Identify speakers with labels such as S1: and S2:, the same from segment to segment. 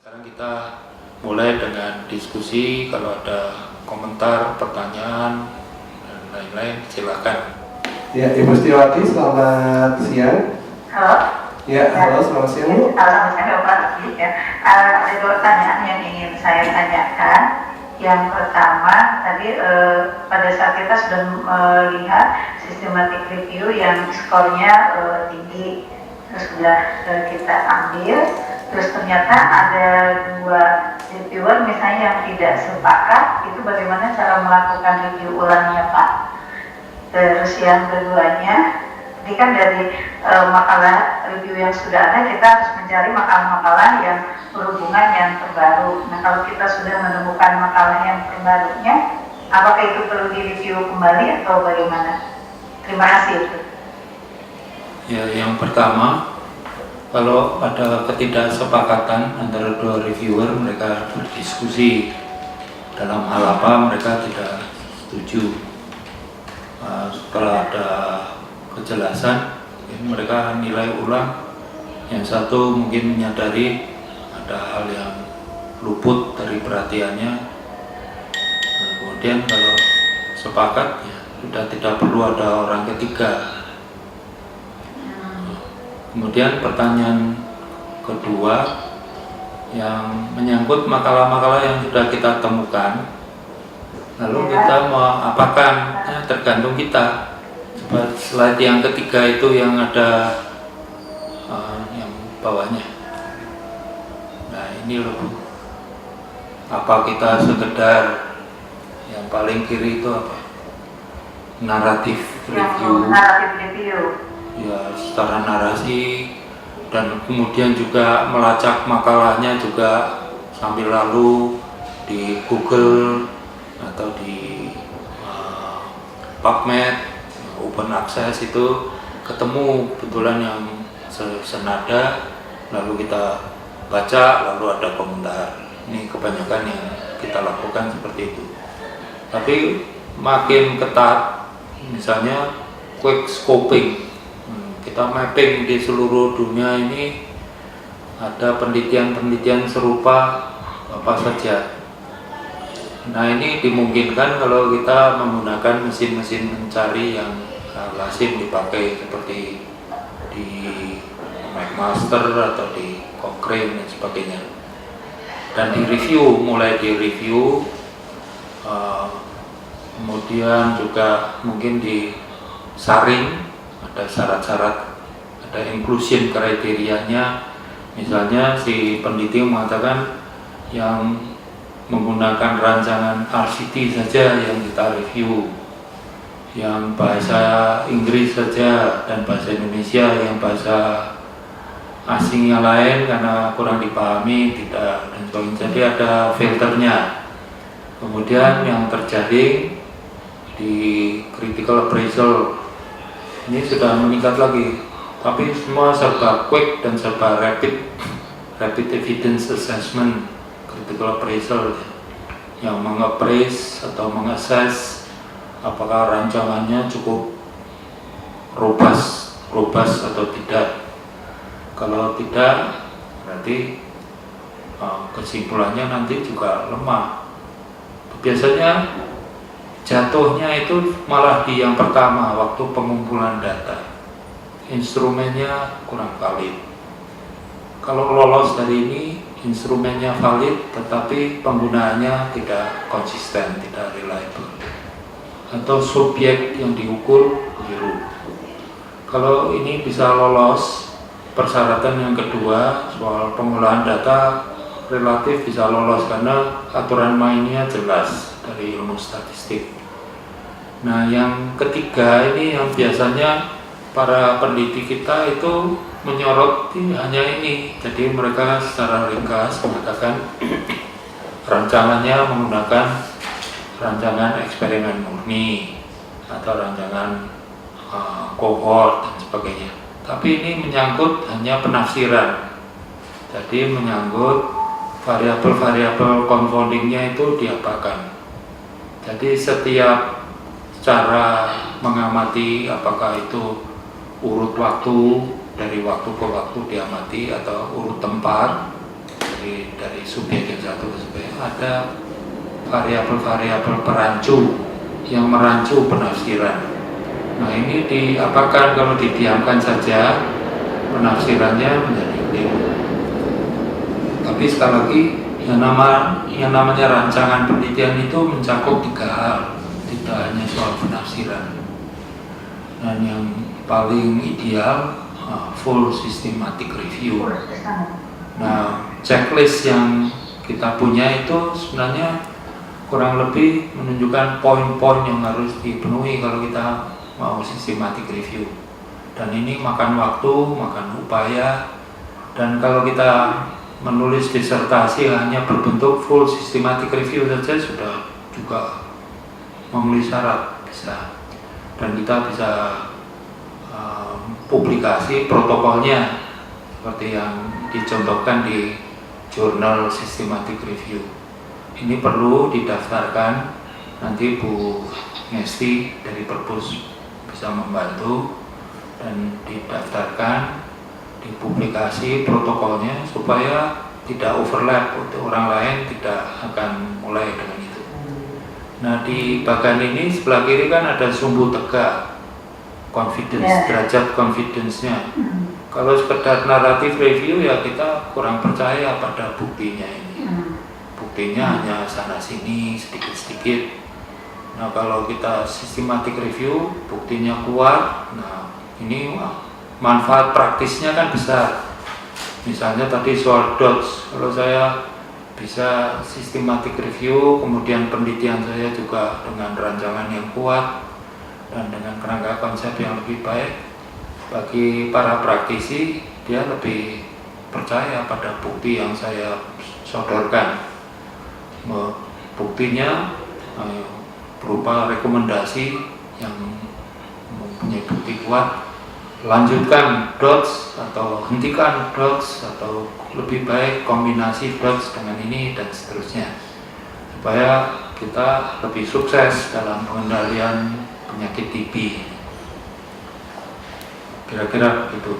S1: Sekarang kita mulai dengan diskusi. Kalau ada komentar, pertanyaan, dan lain-lain, silakan.
S2: Ya, Ibu Setiawati, selamat siang.
S3: Halo.
S2: Ya, halo, selamat siang, Bu.
S3: Selamat siang, Pak. Ya, ada dua pertanyaan yang ingin saya tanyakan. Yang pertama, tadi pada saat kita sudah melihat systematic review yang skornya tinggi, terus sudah kita ambil, terus ternyata ada dua reviewer misalnya yang tidak sepakat, itu bagaimana cara melakukan review ulangnya, Pak? Terus yang keduanya, ini kan dari makalah review yang sudah ada, kita harus mencari makalah-makalah yang berhubungan yang terbaru. Nah, kalau kita sudah menemukan makalah yang terbarunya, apakah itu perlu direview kembali atau bagaimana? Terima kasih.
S1: Ya, yang pertama, kalau ada ketidaksepakatan antara dua reviewer, mereka berdiskusi dalam hal apa mereka tidak setuju. Setelah ada kejelasan, mereka nilai ulang. Yang satu mungkin menyadari ada hal yang luput dari perhatiannya. Nah, kemudian kalau sepakat, ya sudah tidak perlu ada orang ketiga. Kemudian pertanyaan kedua yang menyangkut makalah-makalah yang sudah kita temukan, lalu kita mau apakan, ya, tergantung kita. Coba slide yang ketiga itu yang ada yang bawahnya. Nah, ini loh, apa kita sekedar yang paling kiri itu apa? Naratif review.
S3: Naratif review.
S1: Ya, secara narasi, dan kemudian juga melacak makalahnya juga sambil lalu di Google atau di PubMed, open access, itu ketemu kebetulan yang senada, lalu kita baca, lalu ada komentar. Ini kebanyakan yang kita lakukan seperti itu. Tapi makin ketat, misalnya quick scoping, kita mapping di seluruh dunia ini, ada penelitian-penelitian serupa apa saja. Nah, ini dimungkinkan kalau kita menggunakan mesin-mesin mencari yang lazim dipakai seperti di McMaster atau di Cochrane dan sebagainya. Dan di review, mulai di review, kemudian juga mungkin disaring, ada syarat-syarat, ada inclusion kriterianya. Misalnya si peneliti mengatakan yang menggunakan rancangan RCT saja yang kita review, yang bahasa Inggris saja dan bahasa Indonesia, yang bahasa asing yang lain karena kurang dipahami tidak, dan sebagainya. Jadi ada filternya. Kemudian yang terjaring di critical appraisal ini sudah meningkat lagi, tapi semua serba quick dan serba rapid evidence assessment, critical appraisal, yang mengappraise atau mengakses apakah rancangannya cukup robust atau tidak. Kalau tidak, berarti kesimpulannya nanti juga lemah. Biasanya jatuhnya itu malah di yang pertama, waktu pengumpulan data, instrumennya kurang valid. Kalau lolos dari ini, instrumennya valid tetapi penggunaannya tidak konsisten, tidak reliable, atau subjek yang diukur keliru. Kalau ini bisa lolos, persyaratan yang kedua soal pengolahan data relatif bisa lolos karena aturan mainnya jelas dari ilmu statistik. Nah, yang ketiga ini yang biasanya para peneliti kita itu menyoroti hanya ini. Jadi mereka secara ringkas mengatakan rancangannya menggunakan rancangan eksperimen murni atau rancangan cohort dan sebagainya. Tapi ini menyangkut hanya penafsiran. Jadi menyangkut variabel-variabel confoundingnya itu diapakan. Jadi setiap cara mengamati apakah itu urut waktu, dari waktu ke waktu diamati, atau urut tempat, dari dari subjek yang satu ke subjek, ada variabel-variabel perancu yang merancu penafsiran. Nah ini diapakan kalau didiamkan saja penafsirannya menjadi keliru. Tapi sekali lagi yang namanya rancangan penelitian itu mencakup 3 hal, tidak hanya soal penafsiran. Dan yang paling ideal full systematic review. Nah, checklist yang kita punya itu sebenarnya kurang lebih menunjukkan poin-poin yang harus dipenuhi kalau kita mau systematic review. Dan ini makan waktu, makan upaya, dan kalau kita menulis disertasi hanya berbentuk full systematic review saja sudah juga memenuhi syarat bisa, dan kita bisa publikasi protokolnya seperti yang dicontohkan di jurnal systematic review. Ini perlu didaftarkan, nanti Bu Ngesti dari Perpus bisa membantu dan didaftarkan, dipublikasi protokolnya supaya tidak overlap, untuk orang lain tidak akan mulai dengan itu. Nah di bagian ini sebelah kiri kan ada sumbu tegak confidence, derajat confidence-nya. Kalau sekedar naratif review ya kita kurang percaya pada buktinya ini. Buktinya hanya sana sini sedikit-sedikit. Nah kalau kita systematic review buktinya kuat, nah ini manfaat praktisnya kan besar. Misalnya tadi soal DOTS, kalau saya bisa systematic review, kemudian penelitian saya juga dengan rancangan yang kuat dan dengan kerangka konsep yang lebih baik, bagi para praktisi dia lebih percaya pada bukti yang saya sodorkan. Buktinya berupa rekomendasi yang mempunyai bukti kuat, lanjutkan DOTS atau hentikan DOTS, atau lebih baik kombinasi DOTS dengan ini dan seterusnya, supaya kita lebih sukses dalam pengendalian penyakit TB. Kira-kira begitu.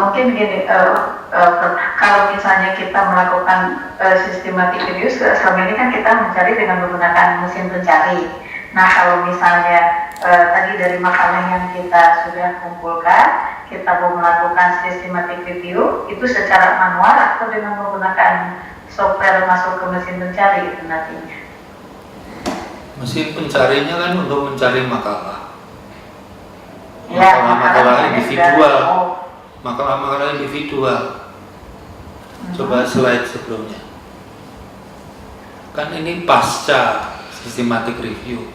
S3: Mungkin begini, kalau misalnya kita melakukan systematic review, selama ini kan kita mencari dengan menggunakan mesin pencari. Nah kalau misalnya tadi dari makalah yang kita sudah kumpulkan, kita mau melakukan systematic review, itu secara manual atau dengan menggunakan software masuk ke mesin pencari itu nantinya?
S1: Mesin pencarinya kan untuk mencari makalah.
S3: Ya,
S1: Makalah individual. Makalah individual. Coba slide sebelumnya. Kan ini pasca systematic review.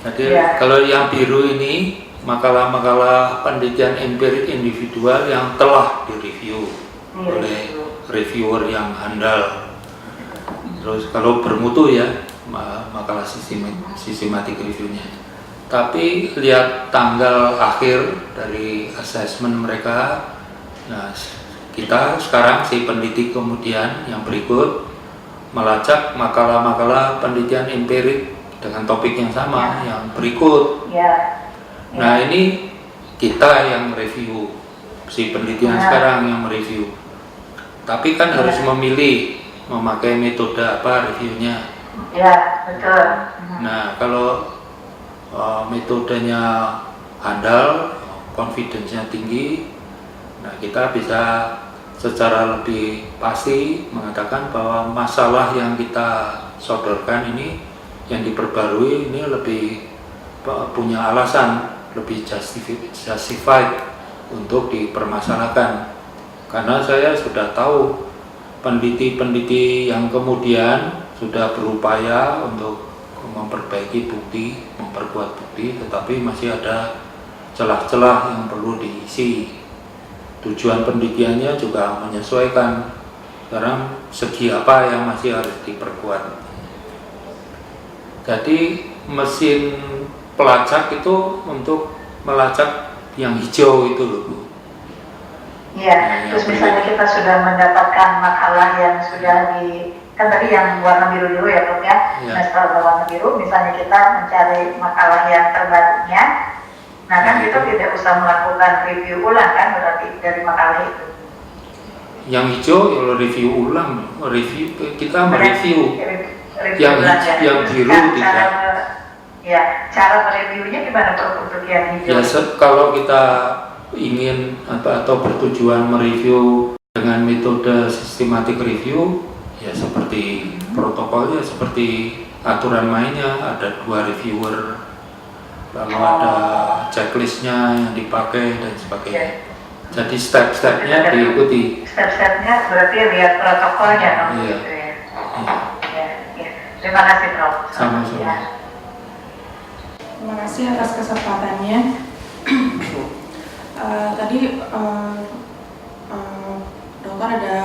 S1: Jadi kalau yang biru ini makalah-makalah penelitian empirik individual yang telah direview oleh reviewer yang handal. Terus kalau bermutu ya makalah systematic reviewnya. Tapi lihat tanggal akhir dari assessment mereka. Nah, kita sekarang si peneliti kemudian yang berikut melacak makalah-makalah penelitian empirik dengan topik yang sama yang berikut. Nah, ini kita yang review, si penelitian sekarang yang mereview. Tapi kan harus memilih memakai metode apa reviewnya.
S3: Ya, betul.
S1: Nah, kalau metodenya handal, confidence-nya tinggi, nah kita bisa secara lebih pasti mengatakan bahwa masalah yang kita sodorkan ini, yang diperbarui ini lebih punya alasan, lebih justified untuk dipermasalahkan. Karena saya sudah tahu peneliti-peneliti yang kemudian sudah berupaya untuk memperbaiki bukti, memperkuat bukti, tetapi masih ada celah-celah yang perlu diisi. Tujuan penelitiannya juga menyesuaikan sekarang segi apa yang masih harus diperkuat. Jadi mesin pelacak itu untuk melacak yang hijau itu loh Bu.
S3: Iya, terus misalnya kita sudah mendapatkan makalah yang sudah kan tadi yang warna biru dulu ya Prof ya. Nah setelah warna biru, misalnya kita mencari makalah yang terbarunya, nah kan kita tidak usah melakukan review ulang kan berarti dari makalah itu.
S1: yang hijau ya review ulang, review kita mereview. Yang biru tidak.
S3: Ya, cara mereviewnya gimana Prof untuk yang hijau?
S1: Ya, kalau kita ingin atau bertujuan mereview dengan metode systematic review, ya seperti protokolnya, seperti aturan mainnya, ada 2 reviewer, lalu ada checklistnya yang dipakai dan sebagainya. Jadi step-stepnya diikuti.
S3: Step-stepnya berarti lihat protokolnya,
S1: iya.
S3: Gitu ya. Ya. Terima kasih Prof.
S1: Sama-sama.
S3: Ya.
S4: Terima kasih atas kesempatannya. Tadi dokter ada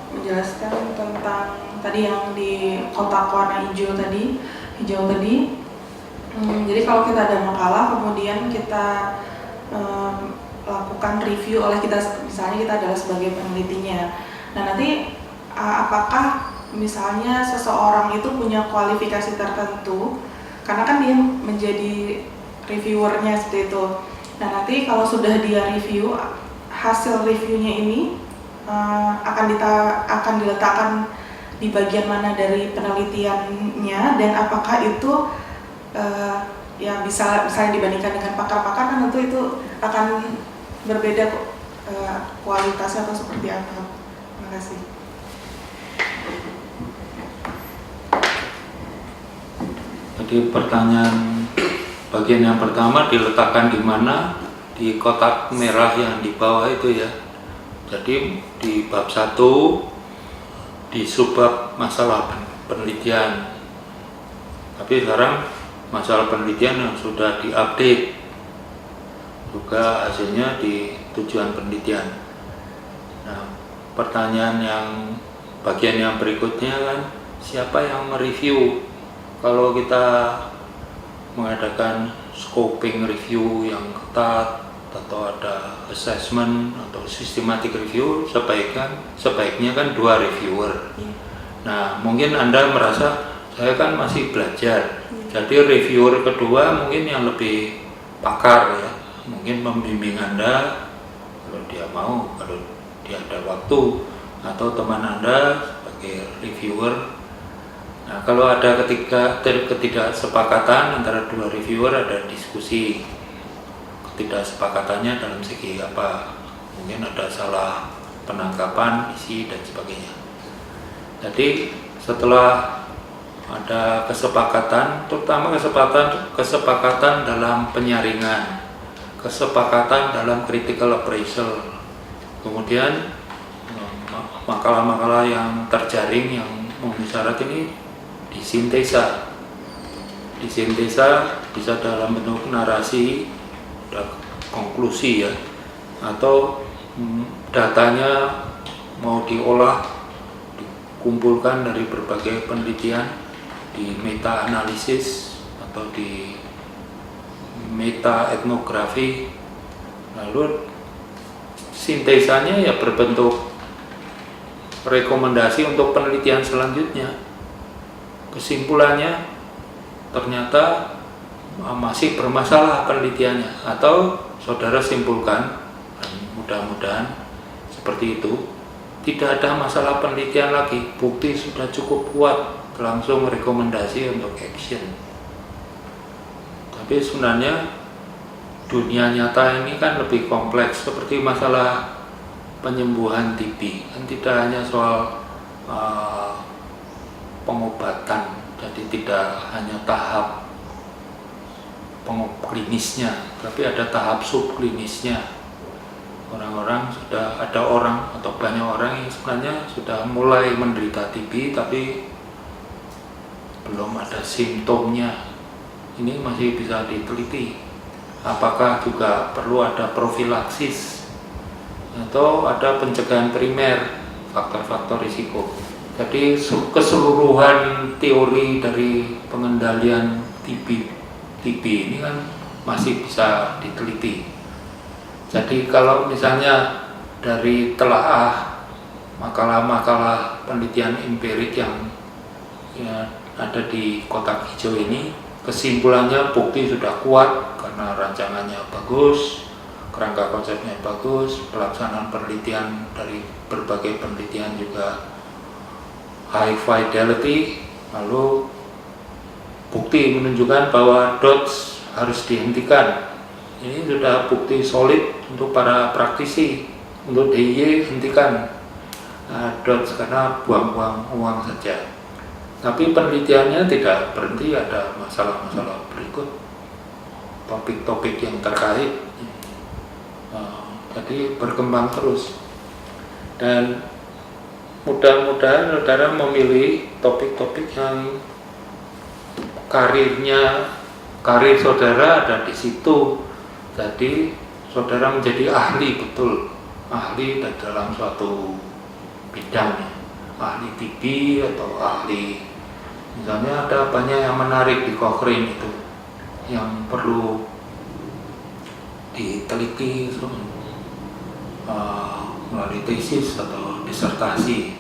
S4: menjelaskan tentang tadi yang di kotak warna hijau tadi. Jadi kalau kita ada makalah, kemudian kita lakukan review oleh kita, misalnya kita adalah sebagai penelitinya. Nah nanti apakah misalnya seseorang itu punya kualifikasi tertentu, karena kan dia menjadi reviewernya seperti itu. Nah nanti kalau sudah dia review, hasil reviewnya ini akan diletakkan di bagian mana dari penelitiannya, dan apakah itu ya bisa dibandingkan dengan pakar-pakar, kan tentu itu akan berbeda kualitasnya atau seperti apa. Terima kasih.
S1: Jadi pertanyaan bagian yang pertama diletakkan di mana? Di kotak merah yang di bawah itu ya. Jadi di bab 1 di subbab masalah penelitian. Tapi sekarang masalah penelitian yang sudah diupdate juga hasilnya di tujuan penelitian. Nah, pertanyaan yang bagian yang berikutnya kan, siapa yang mereview? Kalau kita mengadakan scoping review yang ketat atau ada assessment atau systematic review, sebaiknya kan 2 reviewer. Nah, mungkin Anda merasa saya kan masih belajar, jadi reviewer kedua mungkin yang lebih pakar ya, mungkin membimbing Anda kalau dia mau, kalau dia ada waktu, atau teman Anda sebagai reviewer. Nah, kalau ada ketidaksepakatan antara 2 reviewer, ada diskusi ketidaksepakatannya dalam segi apa, mungkin ada salah penangkapan isi dan sebagainya. Jadi setelah ada kesepakatan, terutama kesepakatan dalam penyaringan, kesepakatan dalam critical appraisal, kemudian makalah-makalah yang terjaring yang memenuhi syarat ini disintesa bisa dalam bentuk narasi dan konklusi ya, atau datanya mau diolah, dikumpulkan dari berbagai penelitian, di meta analisis atau di meta etnografi, lalu sintesanya ya berbentuk rekomendasi untuk penelitian selanjutnya. Kesimpulannya ternyata masih bermasalah penelitiannya, atau saudara simpulkan, dan mudah-mudahan seperti itu, tidak ada masalah penelitian lagi, bukti sudah cukup kuat, langsung rekomendasi untuk action. Tapi sebenarnya dunia nyata ini kan lebih kompleks, seperti masalah penyembuhan TB, kan tidak hanya soal pengobatan, jadi tidak hanya tahap klinisnya, tapi ada tahap subklinisnya. Orang-orang sudah ada orang atau banyak orang yang sebenarnya sudah mulai menderita TB tapi belum ada simptomnya. Ini masih bisa diteliti. Apakah juga perlu ada profilaksis atau ada pencegahan primer faktor-faktor risiko. Jadi keseluruhan teori dari pengendalian TB ini kan masih bisa diteliti. Jadi kalau misalnya dari telaah makalah-makalah penelitian empirik yang ya, ada di kotak hijau ini, kesimpulannya bukti sudah kuat karena rancangannya bagus, kerangka konsepnya bagus, pelaksanaan penelitian dari berbagai penelitian juga high fidelity, lalu bukti menunjukkan bahwa DOTS harus dihentikan. Ini sudah bukti solid untuk para praktisi. Untuk DIY hentikan DOTS karena buang-buang uang saja. Tapi penelitiannya tidak berhenti, ada masalah-masalah berikut, topik-topik yang terkait. Jadi berkembang terus. Dan mudah-mudahan saudara memilih topik-topik yang karir saudara ada di situ. Jadi saudara menjadi ahli, betul, ahli dalam suatu bidang, ahli TB atau ahli, misalnya ada banyak yang menarik di Cochrane itu yang perlu diteliti melalui tesis atau disertasi.